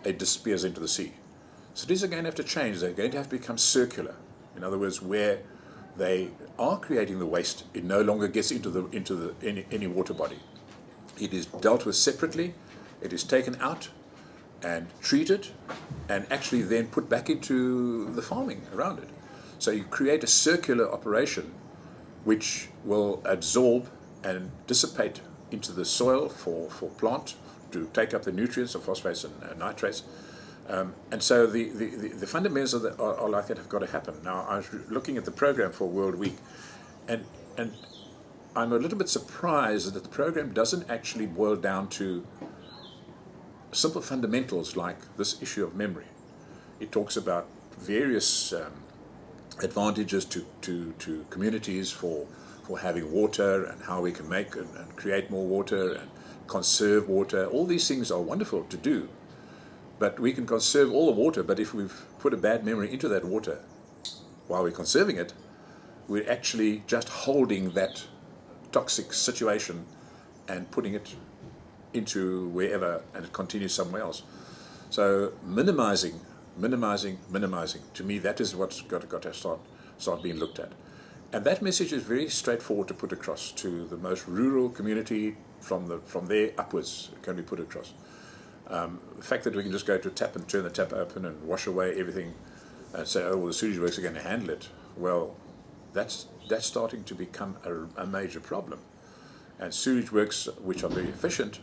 it disappears into the sea. Cities are going to have to change. They're going to have to become circular. In other words, where they are creating the waste, it no longer gets into any water body. It is dealt with separately. It is taken out and treated, and actually then put back into the farming around it. So you create a circular operation which will absorb and dissipate into the soil for plant to take up the nutrients of phosphates and nitrates. And so the fundamentals are like that have got to happen. Now, I was looking at the program for World Week, and I'm a little bit surprised that the program doesn't actually boil down to simple fundamentals like this issue of memory. It talks about various advantages to communities for having water, and how we can make and create more water and conserve water. All these things are wonderful to do, but we can conserve all the water, but if we've put a bad memory into that water while we're conserving it, we're actually just holding that toxic situation and putting it into wherever, and it continues somewhere else. So minimizing. To me, that is what's got to start being looked at. And that message is very straightforward to put across to the most rural community. From there upwards, can be put across. The fact that we can just go to a tap and turn the tap open and wash away everything and say, oh, well, the sewage works are going to handle it. Well, that's starting to become a major problem. And sewage works, which are very efficient,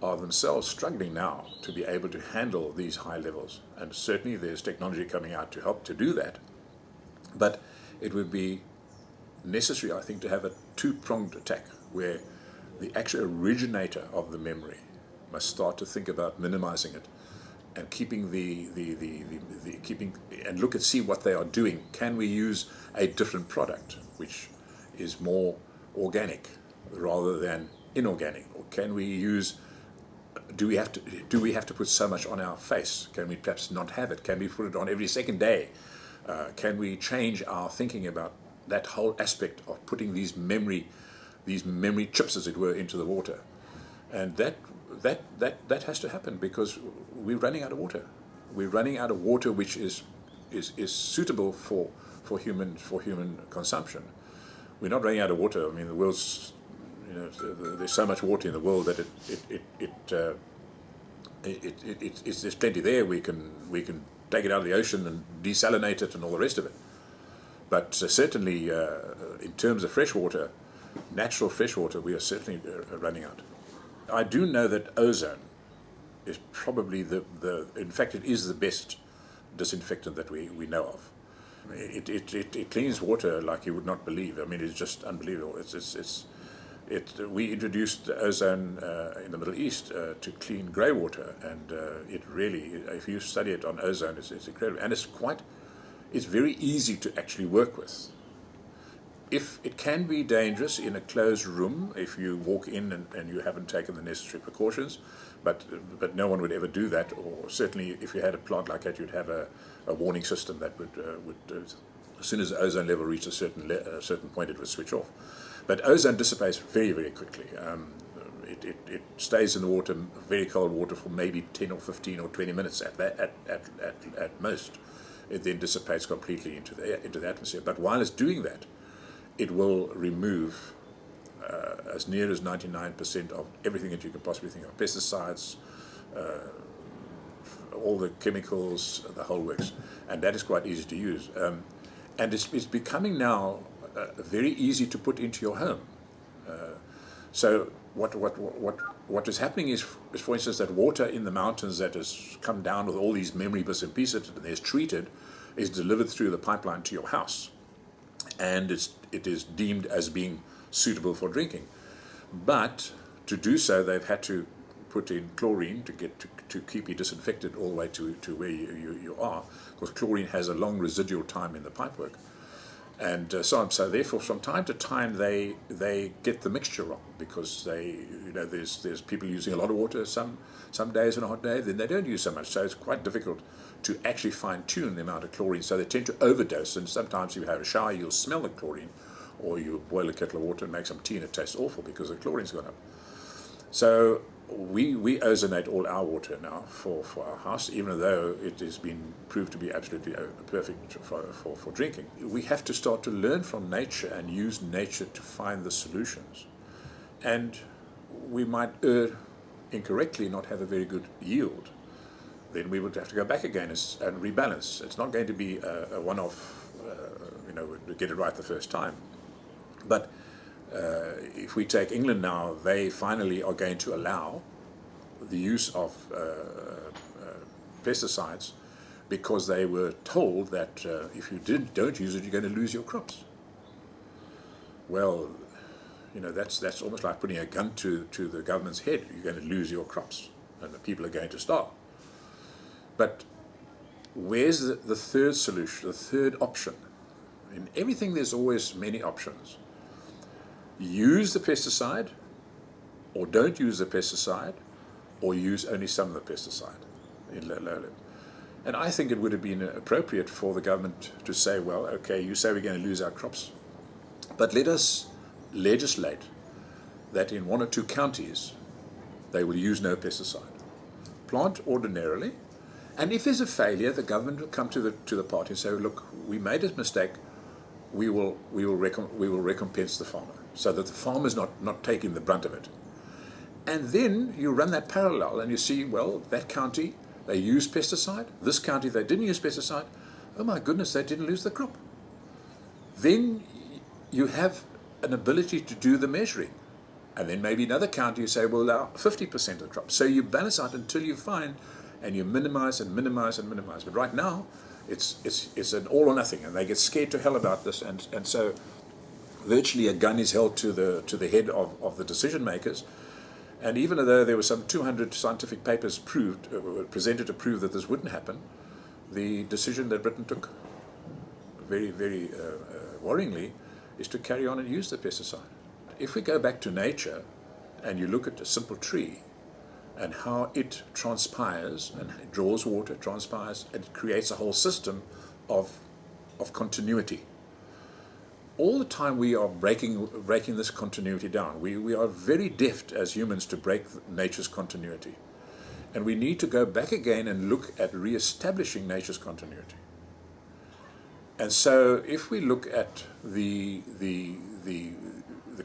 are themselves struggling now to be able to handle these high levels. And certainly there's technology coming out to help to do that. But it would be necessary, I think, to have a two-pronged attack where the actual originator of the memory must start to think about minimizing it and keeping and look and see what they are doing. Can we use a different product which is more organic rather than inorganic? Or can we use, do we have to put so much on our face? Can we perhaps not have it? Can we put it on every second day? Can we change our thinking about that whole aspect of putting these memory chips, as it were, into the water? And that has to happen, because we're running out of water. We're running out of water which is suitable for human consumption. We're not running out of water. I mean, the world's, there's so much water in the world that there's plenty there. We can take it out of the ocean and desalinate it and all the rest of it. But certainly, in terms of freshwater, natural freshwater, we are certainly running out. I do know that ozone is probably in fact, it is the best disinfectant that we know of. It cleans water like you would not believe. I mean, it's just unbelievable. We introduced ozone in the Middle East to clean grey water, and it really, if you study it on ozone, it's incredible, and it's very easy to actually work with. If it can be dangerous in a closed room if you walk in and you haven't taken the necessary precautions, but no one would ever do that. Or certainly, if you had a plant like that, you'd have a warning system that would as soon as the ozone level reached a certain point, it would switch off. But ozone dissipates very, very quickly. It stays in the water, very cold water, for maybe 10 or 15 or 20 minutes at most. It then dissipates completely into the atmosphere. But while it's doing that, it will remove as near as 99% of everything that you could possibly think of. Pesticides, all the chemicals, the whole works. And that is quite easy to use. And it's becoming now very easy to put into your home. So what is happening is, for instance, that water in the mountains that has come down with all these memory bits and pieces and is treated, is delivered through the pipeline to your house. And it is deemed as being suitable for drinking. But to do so, they've had to put in chlorine to keep you disinfected all the way to where you are, because chlorine has a long residual time in the pipework. And so on. So therefore, from time to time, they get the mixture wrong, because there's people using a lot of water some days on a hot day, then they don't use so much. So it's quite difficult to actually fine-tune the amount of chlorine. So they tend to overdose, and sometimes if you have a shower, you'll smell the chlorine, or you boil a kettle of water and make some tea and it tastes awful because the chlorine's gone up. So we ozonate all our water now for our house, even though it has been proved to be absolutely perfect for drinking. We have to start to learn from nature and use nature to find the solutions. And we might err incorrectly, not have a very good yield. Then we would have to go back again and rebalance. It's not going to be a one-off, to get it right the first time. But if we take England now, they finally are going to allow the use of pesticides because they were told that if you don't use it, you're going to lose your crops. Well, that's almost like putting a gun to the government's head. You're going to lose your crops, and the people are going to starve. But where's the third solution, the third option? In everything, there's always many options. Use the pesticide, or don't use the pesticide, or use only some of the pesticide in low level. And I think it would have been appropriate for the government to say, well, okay, you say we're going to lose our crops, but let us legislate that in 1 or 2 counties they will use no pesticide. Plant ordinarily, and if there's a failure, the government will come to the party and say, look, we made a mistake. We will recompense the farmer, so that the farmer's not taking the brunt of it. And then you run that parallel and you see, well, that county, they used pesticide. This county, they didn't use pesticide. Oh my goodness, they didn't lose the crop. Then you have an ability to do the measuring. And then maybe another county you say, well, allow 50% of the crop. So you balance out until you find, and you minimize and minimize and minimize. But right now, it's an all or nothing, and they get scared to hell about this, and so virtually a gun is held to the head of the decision makers. And even though there were some 200 scientific papers presented to prove that this wouldn't happen, the decision that Britain took, very, very worryingly, is to carry on and use the pesticide. If we go back to nature and you look at a simple tree and how it transpires and it draws water, transpires, and it creates a whole system of continuity. All the time we are breaking this continuity down. We are very deft as humans to break nature's continuity. And we need to go back again and look at re-establishing nature's continuity. And so if we look at the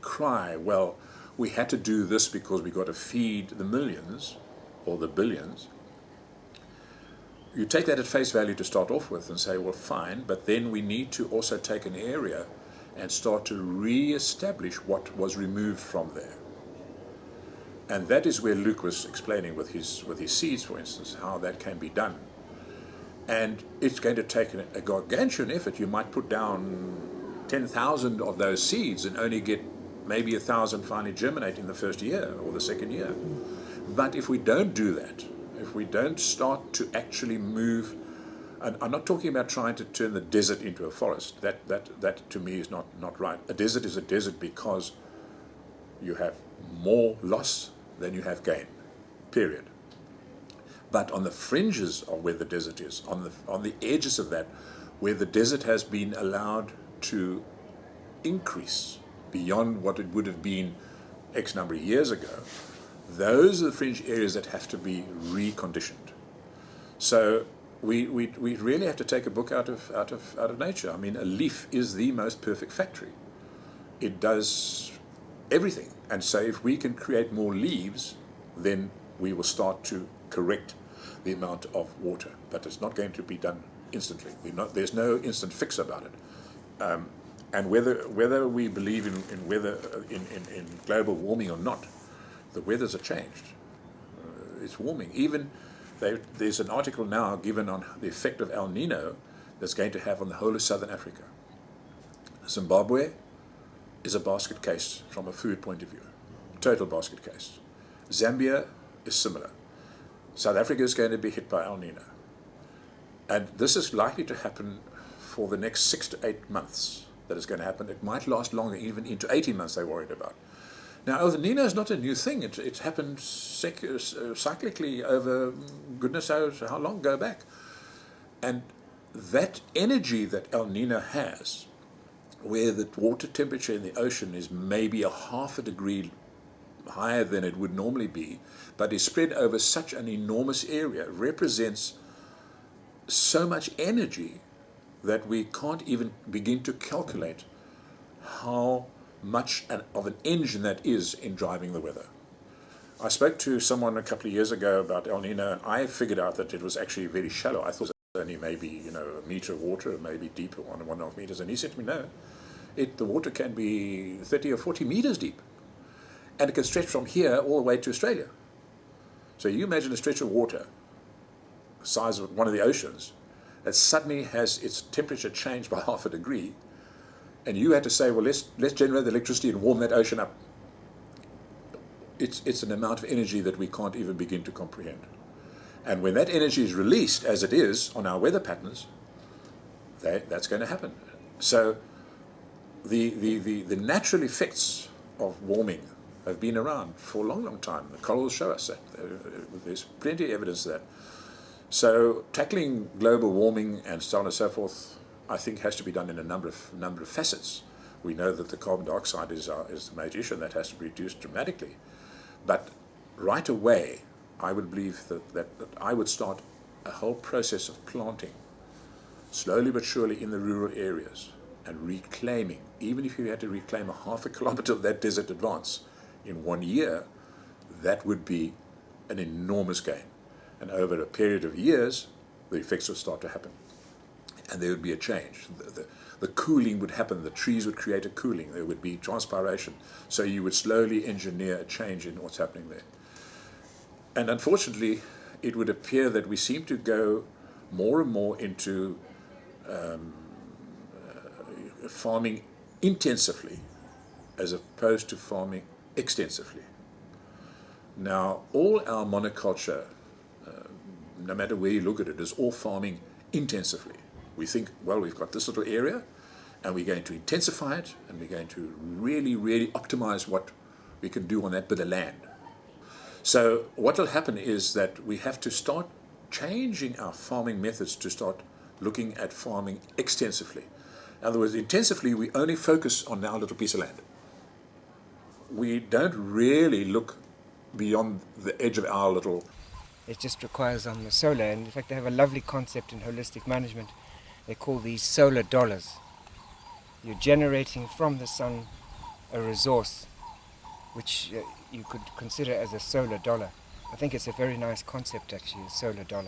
cry, well, we had to do this because we got to feed the millions or the billions, you take that at face value to start off with and say, well, fine, but then we need to also take an area and start to re-establish what was removed from there. And that is where Luke was explaining with his seeds, for instance, how that can be done. And it's going to take a gargantuan effort. You might put down 10,000 of those seeds and only get maybe 1,000 finally germinate in the first year or the second year. But if we don't do that, if we don't start to actually move, and I'm not talking about trying to turn the desert into a forest. That to me is not right. A desert is a desert because you have more loss than you have gain, period. But on the fringes of where the desert is, on the edges of that, where the desert has been allowed to increase beyond what it would have been X number of years ago, those are the fringe areas that have to be reconditioned. So we really have to take a book out of nature. I mean, a leaf is the most perfect factory. It does everything. And so if we can create more leaves, then we will start to correct the amount of water. But it's not going to be done instantly. There's no instant fix about it. And whether we believe in weather in global warming or not, the weathers are changed. It's warming. Even there's an article now given on the effect of El Nino that's going to have on the whole of southern Africa. Zimbabwe is a basket case from a food point of view, total basket case. Zambia is similar. South Africa is going to be hit by El Nino. And this is likely to happen for the next 6 to 8 months. That is going to happen. It might last longer, even into 18 months they're worried about. Now, El Nino is not a new thing. It's happened cyclically over goodness knows how long, go back. And that energy that El Nino has, where the water temperature in the ocean is maybe a half a degree higher than it would normally be, but is spread over such an enormous area, represents so much energy that we can't even begin to calculate how much of an engine that is in driving the weather. I spoke to someone a couple of years ago about El Nino, and I figured out that it was actually very shallow. I thought it was only maybe a meter of water, or maybe deeper, 1.5 meters. And he said to me, no, the water can be 30 or 40 meters deep, and it can stretch from here all the way to Australia. So you imagine a stretch of water, the size of one of the oceans, that suddenly has its temperature changed by 0.5 degree, and you had to say, well, let's generate the electricity and warm that ocean up. It's an amount of energy that we can't even begin to comprehend. And when that energy is released, as it is on our weather patterns, that's going to happen. So the natural effects of warming have been around for a long, long time. The corals show us that. There's plenty of evidence of that. So tackling global warming and so on and so forth, I think, has to be done in a number of facets. We know that the carbon dioxide is the major issue, and that has to be reduced dramatically. But right away, I would believe that I would start a whole process of planting, slowly but surely, in the rural areas, and reclaiming. Even if you had to reclaim 0.5 kilometer of that desert advance in 1 year, that would be an enormous gain. And over a period of years, the effects would start to happen. And there would be a change. The cooling would happen. The trees would create a cooling. There would be transpiration. So you would slowly engineer a change in what's happening there. And unfortunately, it would appear that we seem to go more and more into farming intensively as opposed to farming extensively. Now, all our monoculture, no matter where you look at it, is all farming intensively. We think, well, we've got this little area, and we're going to intensify it, and we're going to really, really optimize what we can do on that bit of land. So what will happen is that we have to start changing our farming methods to start looking at farming extensively. In other words, intensively, we only focus on our little piece of land. We don't really look beyond the edge of our little... It just requires the solar, and in fact they have a lovely concept in holistic management. They call these solar dollars. You're generating from the sun a resource which you could consider as a solar dollar. I think it's a very nice concept, actually, a solar dollar.